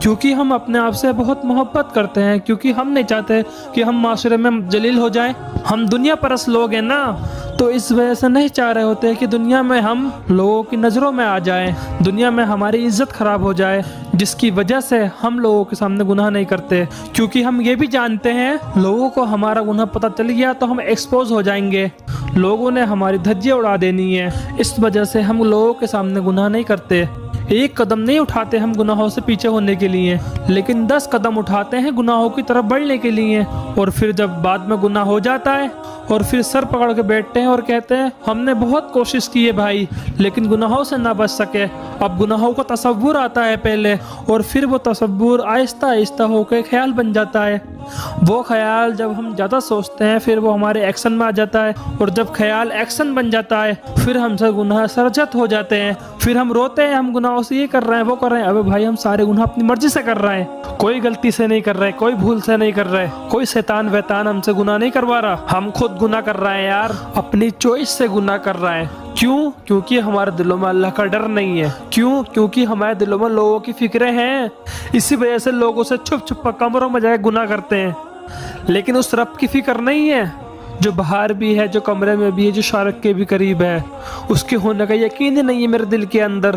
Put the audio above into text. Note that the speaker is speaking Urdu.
کیونکہ ہم اپنے آپ سے بہت محبت کرتے ہیں، کیونکہ ہم نہیں چاہتے کہ ہم معاشرے میں ذلیل ہو جائیں۔ ہم دنیا پرست لوگ ہیں نا، تو اس وجہ سے نہیں چاہ رہے ہوتے کہ دنیا میں ہم لوگوں کی نظروں میں آ جائیں، دنیا میں ہماری عزت خراب ہو جائے، جس کی وجہ سے ہم لوگوں کے سامنے گناہ نہیں کرتے، کیونکہ ہم یہ بھی جانتے ہیں لوگوں کو ہمارا گناہ پتہ چل گیا تو ہم ایکسپوز ہو جائیں گے، لوگوں نے ہماری دھجیاں اڑا دینی ہے۔ اس وجہ سے ہم لوگوں کے سامنے گناہ نہیں کرتے، ایک قدم نہیں اٹھاتے ہم گناہوں سے پیچھے ہونے کے لیے، لیکن 10 قدم اٹھاتے ہیں گناہوں کی طرف بڑھنے کے لیے، اور پھر جب بعد میں گناہ ہو جاتا ہے اور پھر سر پکڑ کے بیٹھتے ہیں اور کہتے ہیں ہم نے بہت کوشش کی ہے بھائی، لیکن گناہوں سے نہ بچ سکے۔ اب گناہوں کا تصور آتا ہے پہلے، اور پھر وہ تصور آہستہ آہستہ ہو کے خیال بن جاتا ہے، وہ خیال جب ہم زیادہ سوچتے ہیں پھر وہ ہمارے ایکشن میں آ جاتا ہے، اور جب خیال ایکشن بن جاتا ہے پھر ہم سے گناہ سرزد ہو جاتے ہیں، پھر ہم روتے ہیں ہم گناہوں سے یہ کر رہے ہیں وہ کر رہے ہیں۔ ابے بھائی ہم سارے گناہ اپنی مرضی سے کر رہے ہیں، کوئی غلطی سے نہیں کر رہے، کوئی بھول سے نہیں کر رہے، کوئی شیطان ویتان ہم سے گناہ نہیں کروا رہا، ہم خود گناہ کر رہے ہیں یار، اپنی چوائس سے گناہ کر رہے ہیں۔ کیوں؟ کیونکہ ہمارے دلوں میں اللہ کا ڈر نہیں ہے۔ کیوں؟ کیونکہ ہمارے دلوں میں لوگوں کی فکریں ہیں، اسی وجہ سے لوگوں سے چھپ چھپ کر کمروں میں جا کے گناہ کرتے ہیں، لیکن اس رب کی فکر نہیں ہے جو باہر بھی ہے، جو کمرے میں بھی ہے، جو شارک کے بھی قریب ہے، اس کے ہونے کا یقین ہی نہیں ہے میرے دل کے اندر۔